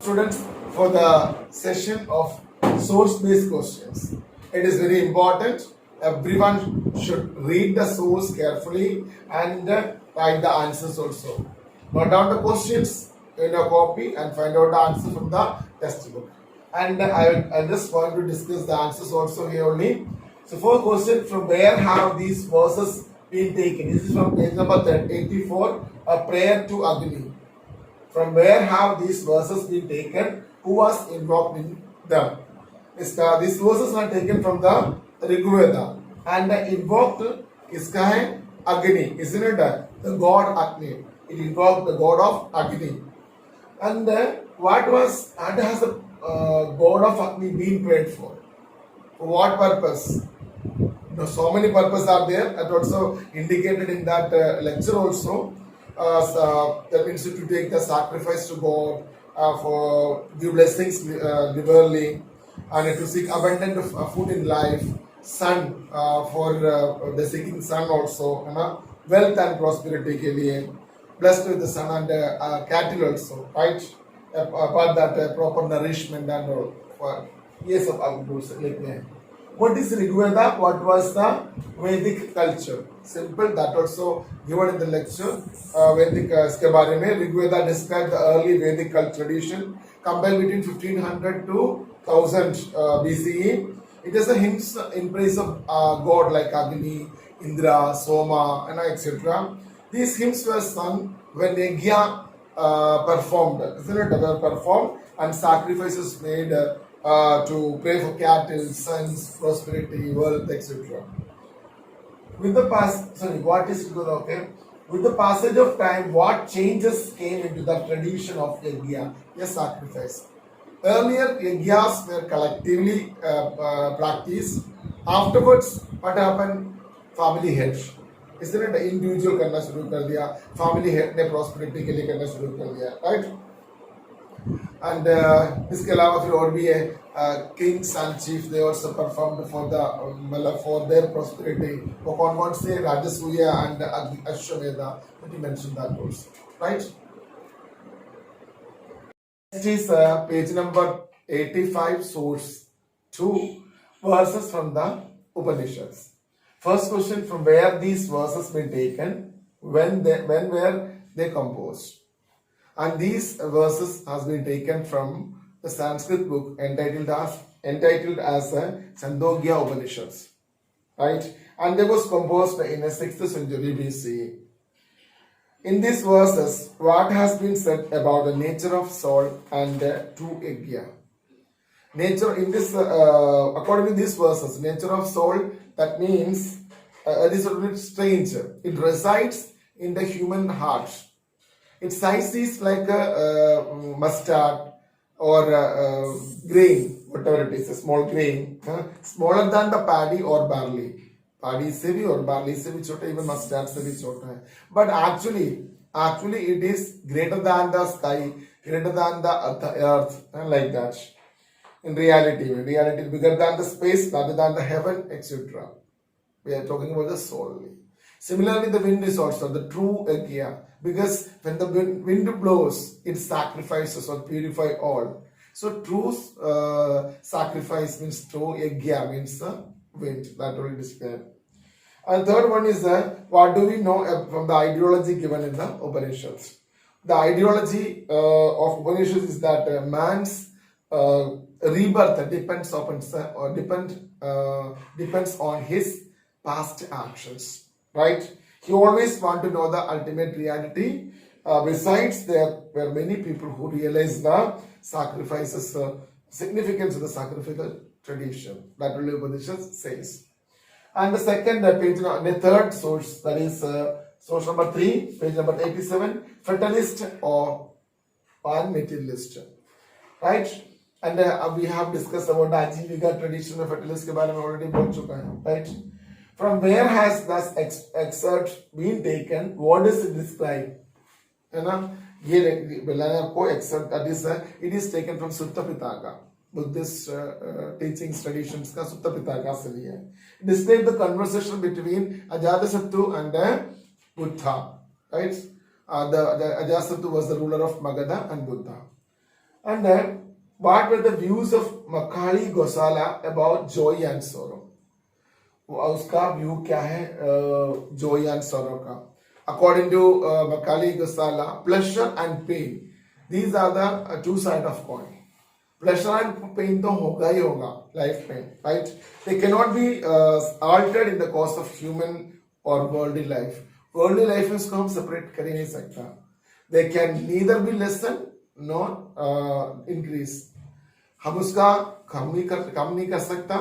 Students, for the session of source-based questions. It is very important. Everyone should read the source carefully and write the answers also. Note down the questions in a copy and find out the answer from the textbook. And I just want to discuss the answers also here only. So, first question: from where have these verses been taken? This is from page number 84, a prayer to Agni. From where have these verses been taken? Who was involved in them? These verses are taken from the Rig Veda and invoked iska hai Agni, isn't it? The god Agni. It invoked the god of Agni. And what has the god of Agni been prayed for? For what purpose? So many purposes are there, and also indicated in that lecture also. That means to take the sacrifice to God, for give blessings liberally, and to seek abundant food in life, son for the seeking son also, wealth and prosperity के लिए, blessed with the son and cattle also, right? Apart that proper nourishment and all. For yes, of like what is Rig Veda? What was the Vedic culture? Simple, that also given in the lecture. Vedic इसके बारे में Rig Veda described the early Vedic tradition compiled between 1500 to 1000 BCE. It is a hymns in praise of God like Agni, Indra, Soma, and etc. These hymns were sung when Yajna performed, isn't it? Were performed and sacrifices made to pray for cattle, sons, prosperity, wealth, etc. With the With the passage of time, what changes came into the tradition of yajna, a sacrifice? Earlier, yajnas were collectively practiced. Afterwards, what happened? Family head. Isn't it? Individual करना शुरू कर दिया, family head ने prosperity के लिए करना शुरू कर दिया, right? And इसके अलावा फिर और भी है kings and chiefs, they also performed for their prosperity. वो कौन से राजसूय and Ashwamedha, let me mention that also, right? Next is page number 85, source 2 verses from the Upanishads. First question: from where these verses been taken? When were they composed? And these verses has been taken from the Sanskrit book entitled as Chandogya Upanishads, right? And they was composed in the 6th century BCE. In these verses, what has been said about the nature of soul and true yajna? Nature in this, according to these verses, nature of soul, that means it is a bit strange. It resides in the human heart. Its size is like a mustard or grain, whatever it is, a small grain, smaller than the paddy or barley. Paddy se bhi or barley se bhi chota, even mustard se bhi chota hai. But actually it is greater than the sky, greater than the earth, like that. In reality bigger than the space, rather than the heaven, etc. We are talking about the soul. Similarly, the wind is also the true yajna, because when the wind blows, it sacrifices or purify all. So true sacrifice means true yajna, means the wind, that will describe. And third one is what do we know from the ideology given in the Upanishads? The ideology of Upanishads is that man's rebirth depends on his past actions, right? He always want to know the ultimate reality. Besides, there were many people who realized the sacrifices, significance of the sacrificial tradition. That will Upanishad says. And the second page, the third source, that is source number 3, page number 87, fatalist or materialist, right? And we have discussed about the Ajivika tradition of fatalist के बारे में already बोल चुका है, right? From where has this excerpt been taken? What does it describe? है ना? ये मैंने आपको excerpt, that is it is taken from Sutta Pitaka, Buddhist teachings traditions का Sutta Pitaka से लिया है. Describe the conversation between Ajatasattu and Buddha, right? The Ajatasattu was the ruler of Magadha and Buddha. And then, what were the views of Macaulay Gosala about joy and sorrow? उसका view क्या है joy and sorrow का? According to Macaulay Gosala, pleasure and pain, these are the two sides of coin. Pleasure and pain तो होगा ही होगा life में, right? They cannot be altered in the course of human or worldly life. Worldly life इसको हम separate कर ही नहीं सकता. They can neither be lessened nor increase. हम उसका कम नहीं कर सकता.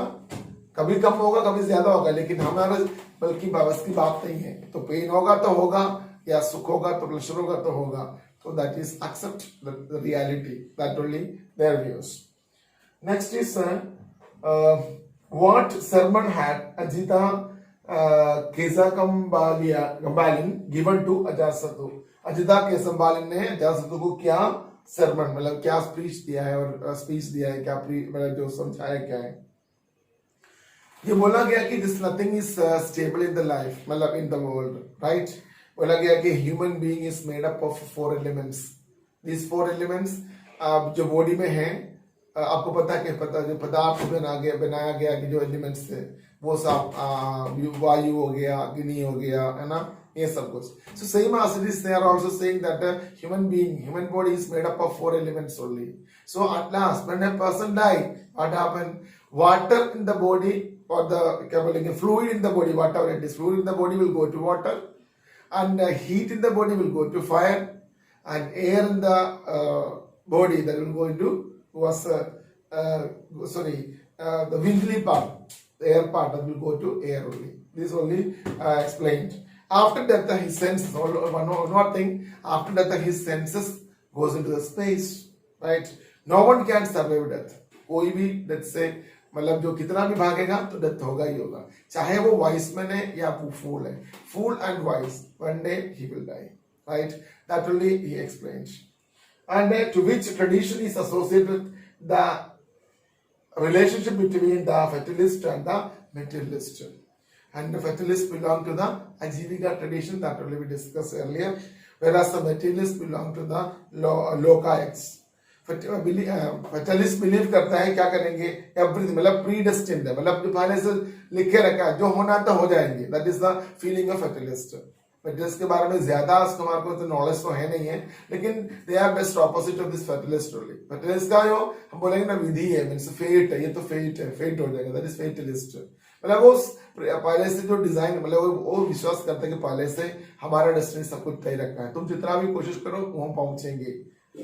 कभी कम होगा कभी ज्यादा होगा, लेकिन हमारा बल्कि बस की बात नहीं है. तो पेन होगा तो होगा, या सुख होगा तो प्लेजर होगा तो होगा. So that is accept the reality, that only their views. Next is what sermon had Ajita Kesakambalin given to Ajasattu. Ajita केसम्बालिन ने अजातशत्रु को क्या सरमन मतलब क्या स्पीच दिया है, और स्पीच दिया है क्या मतलब जो समझाया क्या है. ये बोला गया कि this nothing is stable in the life, मतलब इन द वर्ल्ड, राइट. बोला गया कि human being is made up of 4 elements. This 4 elements जो बॉडी में हैं, आपको पता है कि जो पदार्थ बनाया गया कि जो एलिमेंट्स थे वो सब वायु हो गया, अग्नि हो गया, है ना, ये सब कुछ. So same as it is, they are also saying that human body is made up of 4 elements only. So at last, when a person died, what happened? Water in the body, or the fluid in the body, whatever it is, fluid in the body will go to water, and heat in the body will go to fire, and air in the body that will go into the windly part, the air part that will go to air only. This only explained. After death, his senses, one more thing, after death, his senses goes into the space, right? No one can survive death. कोई भी death से मतलब जो कितना भी भागेगा तो death होगा ही होगा, चाहे वो wise man है या वो fool है. Fool and wise, one day he will die, right? That only he explains. And to which tradition is associated the relationship between the fatalist and the materialist. And the fatalists belong to the Ajivika tradition that we discussed earlier, whereas the materialists belong to the Lokaites. Fatalist believe करता है क्या करेंगे, everything मतलब predestined है, मतलब जो पहले से लिखे रखा है जो होना तो हो जाएंगे. That is the feeling of fatalist. Fatalist के बारे में ज्यादा हमारे को तो knowledge तो है नहीं है, लेकिन they are best opposite of this fatalist only. Fatalist का जो हम बोलेंगे ना विधि है, means fate है, ये तो fate है, fate हो जाएगा. That is fatalist. मतलब वो पहले से जो डिजाइन मतलब वो विश्वास करते हैं कि पहले से हमारा डेस्टिनी सब कुछ तय रखा है, तुम जितना भी कोशिश करो हम पहुंचेंगे,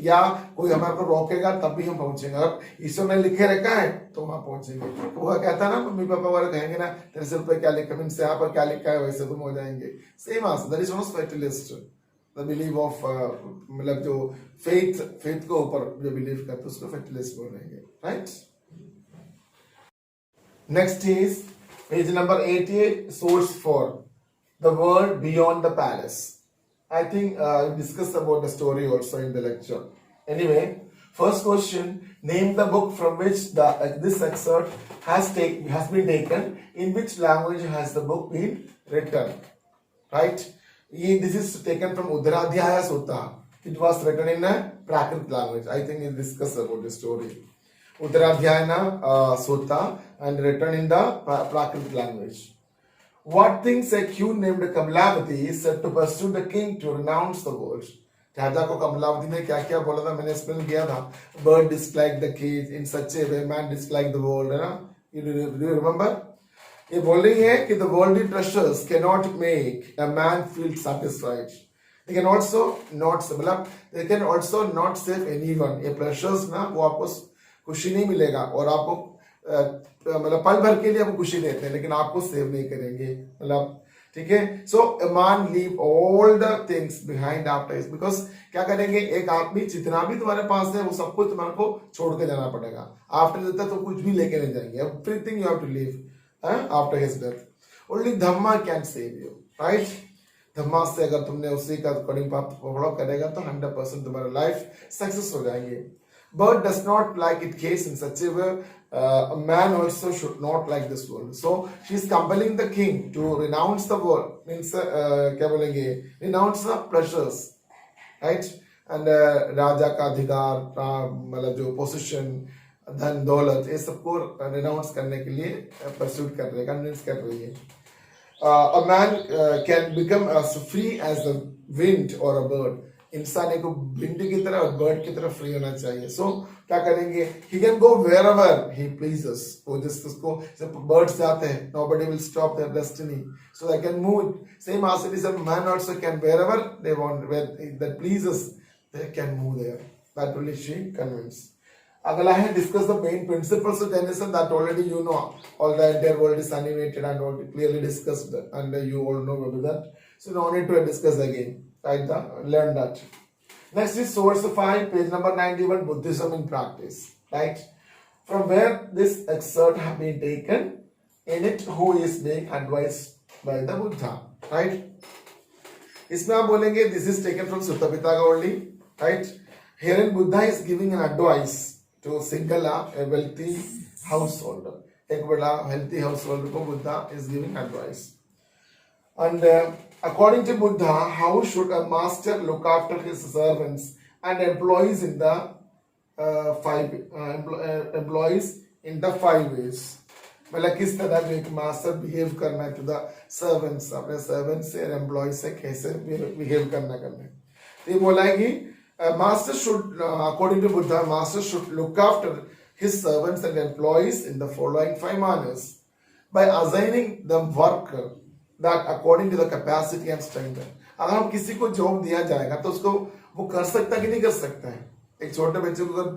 या कोई हमारे को रोकेगा तब भी हम पहुंचेंगे, अब ईश्वर ने लिखे रखा है तो वहां पहुंचेंगे. तो वो कहता है ना, मम्मी पापा वाले कहेंगे ना तेरे सिर पे क्या लिखा है, यहाँ पर क्या लिखा है वैसे तुम हो जाएंगे. Same answer, that is not fatalist, the believe of मतलब जो फेथ के ऊपर जो बिलीव करते हैं उसको फेटलिस्ट बोल रहे हैं, right. Next is page number 88, source 4, the world beyond the palace. I think we discussed about the story also in the lecture. Anyway, first question, name the book from which this excerpt has been taken. In which language has the book been written? Right? This is taken from Uddaradhyaya Sutta. It was written in a Prakrit language. I think we discussed about the story. Uddaradhyayana Sutta, and written in the Prakrit language. What things a queen named Kamlavati is said to pursue the king to renounce the world. राजा को कमलावती ने क्या क्या बोला था, मैंने explain किया था. Bird disliked the cage in such a way, man disliked the world, है ना? You remember? ये बोल रही है कि the worldly treasures cannot make a man feel satisfied. They can also not save anyone. ये pleasures ना वो आपको खुशी नहीं मिलेगा, और आपको मतलब पल भर के लिए आपको खुशी देते हैं लेकिन आपको सेव नहीं करेंगे, मतलब ठीक है. So a man leave all the things behind after his, because क्या करेंगे, एक आदमी जितना भी तुम्हारे पास है वो सब कुछ तुम्हारे को छोड़ के जाना पड़ेगा. आफ्टर डेथ तो कुछ भी लेके नहीं जाएंगे, everything you have to leave after his death. Only Dhamma can save you, right. Dhamma से अगर तुमने उसी का अकॉर्डिंग पाथ फॉलो करेगा तो 100% तुम्हारा लाइफ सक्सेस हो जाएंगे. Bird does not like it case in such a way. A man also should not like this world. So she is compelling the king to renounce the world. Means क्या बोलेंगे, renounce the pleasures, right? And राजा का अधिकार, मतलब जो position, धन दौलत, ये सबको रिनाउंस करने के लिए परस्यूट कर रही है, कन्विंस कर रही है. A man can become as free as the wind or a bird. इंसान एक विंड की तरह और बर्ड की तरह फ्री होना चाहिए. सो क्या करेंगे? He can go wherever he pleases. वो जिस उसको बर्ड्स जाते हैं, nobody will stop their destiny, so they can move. Same as it is, a man also can wherever they want, where that pleases, they can move there. That only she convinced. अगला है discuss the main principles of Jainism. That already you know. All the entire world is animated and all clearly discussed, and you all know about that. So no need to discuss again. Right? Learn that. Next is source 5, page number 91, Buddhism in practice. Right? From where this excerpt have been taken, in it who is being advised by the Buddha. Right? इसमें आप बोलेंगे this is taken from Sutta Pitaka only. Right? Herein Buddha is giving an advice to single a wealthy householder. एक बड़ा healthy householder को Buddha is giving advice. And according to Buddha, how should a master look after his servants and employees in the employees in the 5 ways? मतलब किस तरह जो एक master behave करना है टू द सर्वेंट्स, अपने servants से एम्प्लॉयज से कैसे बिहेव करना है. तो ये बोला है कि master should, according to Buddha, master should look after his servants and employees in the following 5 manners. By assigning them work that according to the capacity and strength. अगर हम किसी को जॉब दिया जाएगा तो उसको वो कर सकता है कि नहीं कर सकता है. एक छोटे बच्चे को अगर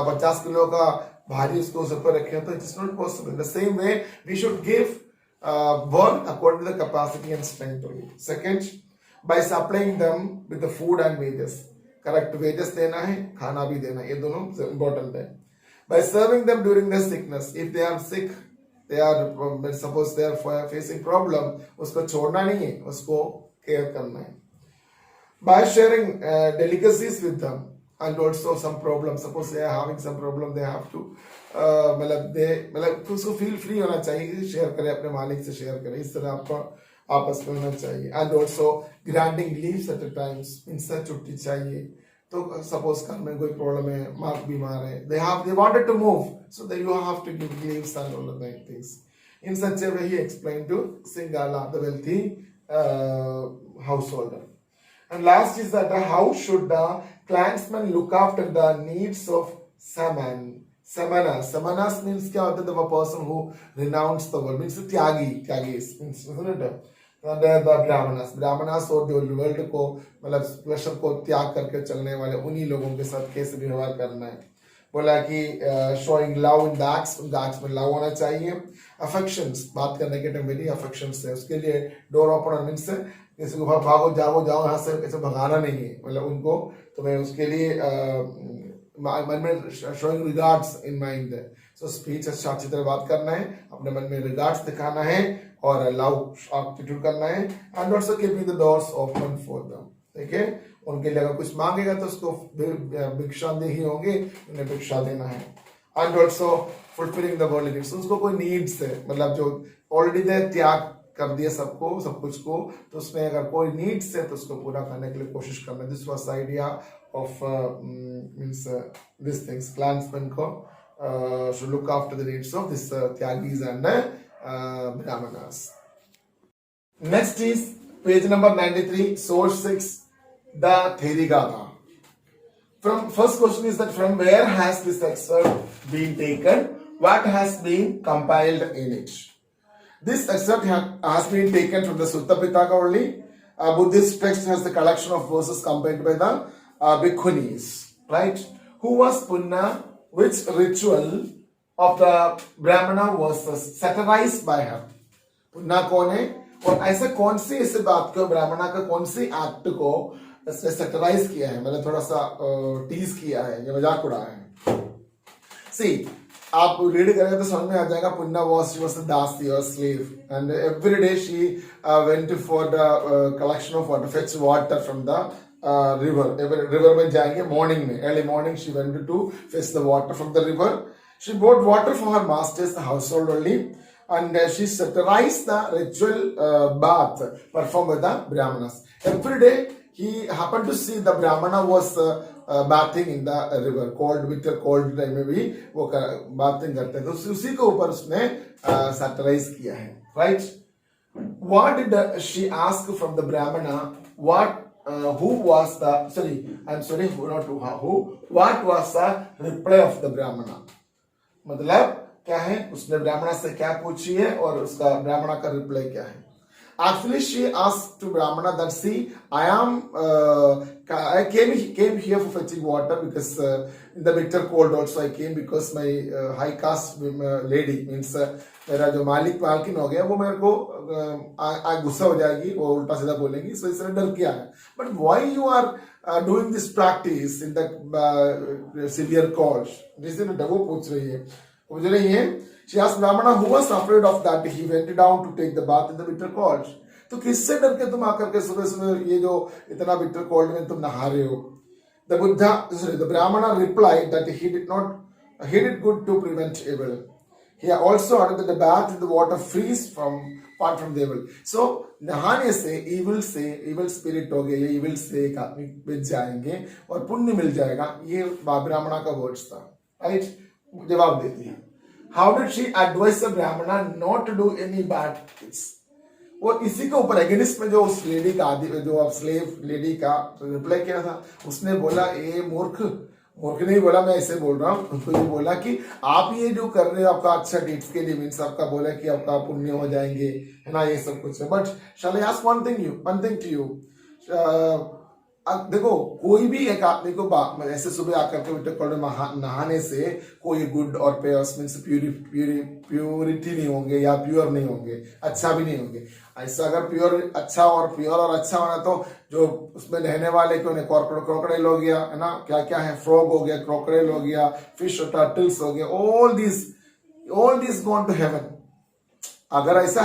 50 किलो का भारी उसको उस पर रखे तो it's not possible. The same way we should give work according to the capacity and strength only. Second, by supplying them with the food and wages. Correct wages देना है, खाना भी देना है, ये दोनों इंपॉर्टेंट है. By serving them during the sickness. If they are sick, they are suppose they are facing problem, उसको छोड़ना नहीं है, उसको केयर करना है. By sharing delicacies with them and also some problem, suppose they are having some problem, they have to मतलब उसको feel free होना चाहिए, शेयर करें, अपने मालिक से शेयर करें, इस तरह आपको आपस में होना चाहिए. And also granting leaves at a times, इनसे छुट्टी चाहिए. तो सपोज घर में कोई प्रॉब्लम है, माँ बीमार है, they wanted to move, so that you have to give leaves and all of that things. In such a way he explained to Singala, the wealthy householder. And last is that how should the clansman look after the needs of samanas. Samanas means क्या होता है? The person who renounced the world, means Tyagi means, isn't it? Brahmanas और जो world को मतलब pleasure को त्याग करके चलने वाले उन्हीं लोगों के साथ कैसे व्यवहार करना है. बोला कि showing love in the acts, उनके एक्ट्स में लव होना चाहिए. अफेक्शंस, बात करने के टाइम मेरी अफेक्शंस है, उसके लिए डोर ओपन मीन्स किसी को भागो जाओ यहाँ से ऐसे भगाना नहीं है, मतलब उनको तो मैं उसके लिए मन में शोइंग रिगार्ड्स इन माइंड है. सो स्पीच अच्छी तरह बात करना है, अपने मन में रिगार्ड्स दिखाना है और लव एटीट्यूड करना है. And also keeping the doors open for them. ठीक है, उनके लिए अगर कुछ मांगेगा तो उसको भिक्षा दे ही होंगे, उन्हें भिक्षा देना है. And also fulfilling the world needs. उसको कोई नीड्स है, मतलब जो ऑलरेडी दे त्याग कर दिया सबको सब कुछ को, तो उसमें अगर कोई नीड्स है तो उसको पूरा करने के लिए कोशिश करना. This was idea of means this things. Clansman को should look after the needs of this Tyagis and Brahmanas. Next is page number 93, source 6, the Therigatha. From first question is that from where has this excerpt been taken? What has been compiled in it? This excerpt has been taken from the Sutta Pitaka only. Buddhist text has the collection of verses compiled by the Bhikkhunis. Right? Who was Punna? Which ritual of the Brahmana was satirized by her? पुन्ना कौन है और ऐसा कौन सी इस बात को ब्राह्मणा का कौन सी एक्ट को इसने सैटराइज किया है, मतलब थोड़ा सा टीज किया है या मजाक उड़ाया है. सी आप रीड करेंगे तो समझ में आ जाएगा. पुन्ना was she was a दासी or slave and every day she went for the collection of water, fetch water from the river में जाएंगे मॉर्निंग में, early morning she went to fetch the water from the river. She brought water for her masters, the household only, and she satirized the ritual bath performed by the brahmanas. Every day he happened to see the Brahmana was bathing in the river, bitter cold time में भी वो bathing करते हैं, तो उसी के ऊपर उसने satirize किया है, right? What did she ask from the Brahmana? Who was the, sorry, I'm sorry, who, what was the reply of the Brahmana? मतलब क्या है, उसने ब्राह्मणा से क्या पूछी है और उसका ब्राह्मणा का रिप्लाई क्या है? Actually, she asked to Brahmana that, see, I came here for fetching water because in the bitter cold also I came because my high caste lady, means मेरा जो मालकिन हो गया वो मेरे को गुस्सा हो जाएगी, वो उल्टा सीधा बोलेंगी, so इसलिए डर किया है. But why you are doing this practice in the severe cold? जिसने वो पूछ रही है. She asked Brahmana who was afraid of that he went down to take the bath in the bitter cold. तो किससे डर के तुम आकर के सुबह सुबह ये जो इतना bitter cold में तुम नहा रहे हो? The Brahmana replied that he did good to prevent evil. He also added that the bath in the water frees apart from the evil. So नहाने से evil spirit हो गए, ये evil से एक आदमी बच जाएंगे और पुण्य मिल जाएगा. ये ब्राह्मणा का वर्ड्स था, right? जवाब देती है. How did she advise the Brahmana not to do any bad things? वो इसी के ऊपर अगेंस्ट में जो उस लेडी का जो स्लेव लेडी का रिप्लाई किया था, उसने बोला ए मूर्ख नहीं बोला, मैं ऐसे बोल रहा हूँ, उसको ये बोला कि आप ये जो कर रहे हो आपका अच्छा डीड्स के लिए, मीन्स आपका बोला कि आपका पुण्य हो जाएंगे, है ना, ये सब कुछ है. But shall I ask one thing to you? देखो, कोई भी एक आदमी को ऐसे सुबह आकर के बिटर कोल्ड में नहाने से कोई गुड और प्योर्स मीन्स प्योरिटी नहीं होंगे या प्योर नहीं होंगे, अच्छा भी नहीं होंगे. ऐसा अगर प्योर और अच्छा होना तो जो उसमें रहने वाले क्यों नहीं, क्रोकोडाइल हो गया, है ना, क्या है, फ्रॉग हो गया, क्रोकोडाइल हो गया, फिश और टर्टल्स हो गया, all this gone to heaven. अगर ऐसा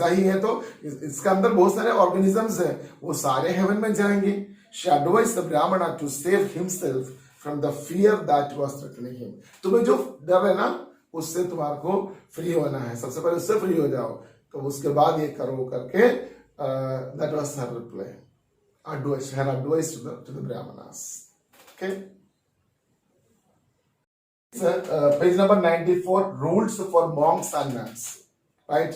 ही है तो इसका अंदर बहुत सारे ऑर्गेनिजम्स हैं, वो सारे हेवन में जाएंगे. She advised the Brahmana to save himself from the fear that was threatening him. तुम्हें जो डर है ना, उससे तुम्हारे को फ्री होना है, सबसे पहले उससे फ्री हो जाओ, तो उसके बाद ये करो करके. That was her reply, her advice to the Brahmanas. Okay. Page number 94, rules for monks and nuns. Right.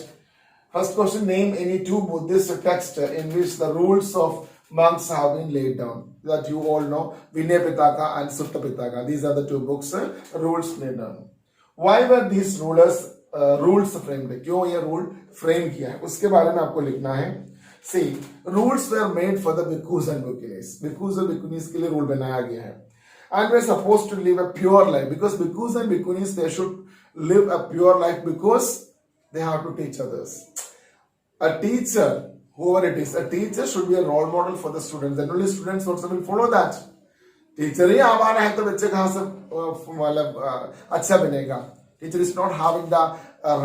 First question: name any two Buddhist texts in which the rules of monks have been laid down. That you all know, Vinay Pitaka and Sutta Pitaka. These are the two books, rules laid down. Why were these rules framed? क्यों ये rule frame किया है, उसके बारे में आपको लिखना है. See, rules were made for the bhikkhus and bhikkhunis. Bhikkhus और bhikkhunis के लिए rule बनाया गया है. And we're supposed to live a pure life, because bhikkhus and bhikkhunis, they should live a pure life because they have to teach others. A teacher, whoever it is, a teacher should be a role model for the students. Then only students also will follow that. Teacher ही आवारा है तो बच्चे कहाँ से मतलब अच्छा बनेगा? Teacher is not having the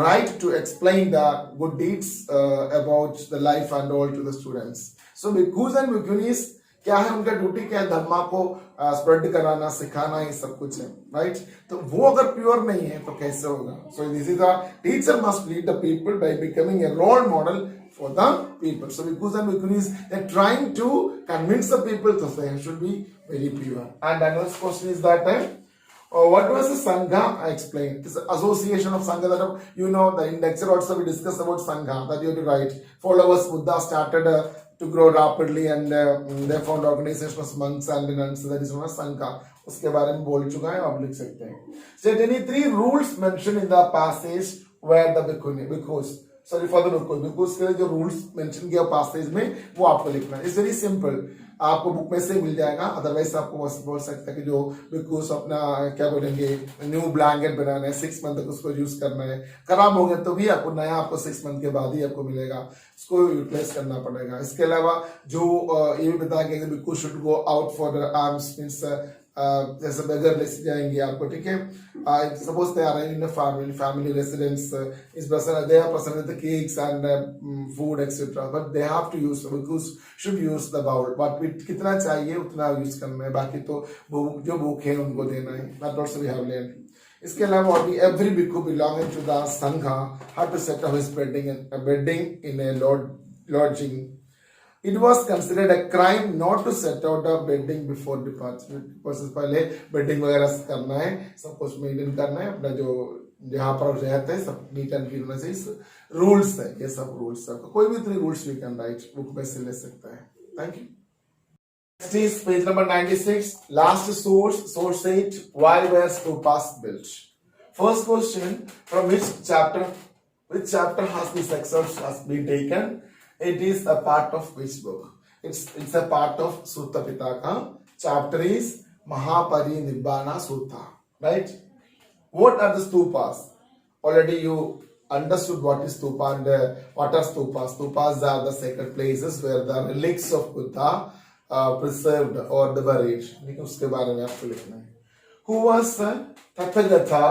right to explain the good deeds about the life and all to the students. So bhikkhus and bhikkhunis, क्या है उनका ड्यूटी, क्या है, धर्मा को स्प्रेड कराना, सिखाना, ये सब कुछ है, राइट? तो वो अगर प्योर नहीं है तो कैसे होगा? So this is the teacher must lead the people by becoming a role model for the people. So bhikkhus and bhikkhunis, they're trying to convince the people to say should be very pure. And another question is that what was the Sangha? I explained. It's an association of Sangha that you know, the in lecture also we discussed about Sangha, that you have to write. Followers Buddha started to grow rapidly and they found organization of monks and nuns, that is known as Sangha. उसके बारे में बोल चुका है, आप लिख सकते हैं. So any three rules mentioned in the passage where the bhikkhus, sorry for the bhikkhus के जो rules mentioned किया passage में, वो आपको लिखना है. It's very simple. आपको बुक में से मिल जाएगा, अदरवाइज आपको बोल सकता है कि जो बिकॉज अपना क्या बोलेंगे न्यू ब्लैंकेट बनाना है, 6 मंथ तक उसको यूज करना है, खराब हो गया तो भी आपको नया आपको 6 मंथ के बाद ही आपको मिलेगा, उसको यूटिलाइज करना पड़ेगा. इसके अलावा जो ये भी बताया गया because should go out for arms, means जैसे बेगर लेके जाएंगे आपको, ठीक है. Suppose they are in family residence, इस person they are person with cakes and food etcetera, but they have to use because should use the bowl, but कितना चाहिए उतना यूज करना है, बाकी तो जो भूखे हैं उनको देना है. That also we have learn. इसके अलावा every bhikkhu belonging to the Sangha had to set up his bedding in a lodging. It was considered a crime not to set out a bedding before departure. Because पहले bedding वगैरह करना है, सब कुछ maintain करना है, अपना जो जहाँ पर रहते हैं सब नीट एंड क्लीन होना चाहिए. रूल्स है, ये सब रूल्स है. कोई भी 3 rules we can write, book में से ले सकता है. Thank you. Next is page number 96. Last source 8. Why were stupas built? First question: from which chapter has this excerpt has been taken? It is a part of which book? It's a part of Sutta Pitaka. Chapter is Mahaparinibbana Sutta. Right? What are the stupas? Already you understood what is stupa and what are stupas. Stupas are the sacred places where the relics of Buddha preserved or the buried. उसके बारे में आपको लिखना है. Who was Tathagata?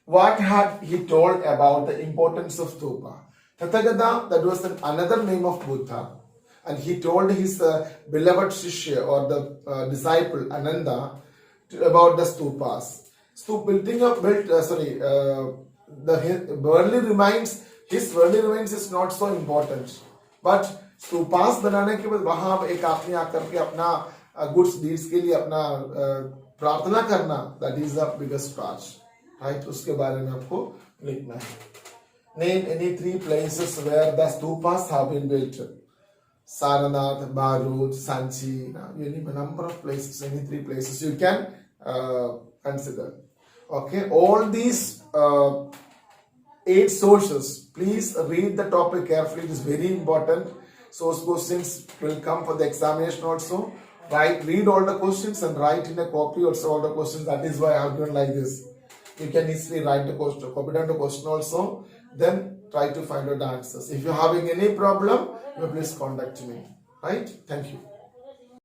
What had he told about the importance of stupa? Tathagata, that was another name of Buddha, and he told his beloved Shishya or the disciple Ananda about the stupas. The worldly remains, his worldly remains is not so important, but stupas बनाने के बाद वहां एक आदमी आकर के अपना goods deeds के लिए अपना प्रार्थना करना, that is the biggest part, right? उसके बारे में आपको लिखना है. Name any 3 places where the stupas have been built. Saranath, Bharut, Sanchi. You name a number of places, any 3 places you can consider. Okay, all these 8 sources, please read the topic carefully. It is very important. Source questions will come for the examination also. Read all the questions and write in a copy also all the questions. That is why I have done like this. You can easily write the question, copy down the question also. Then try to find out the answers. If you're having any problem, you please contact me. Right? Thank you.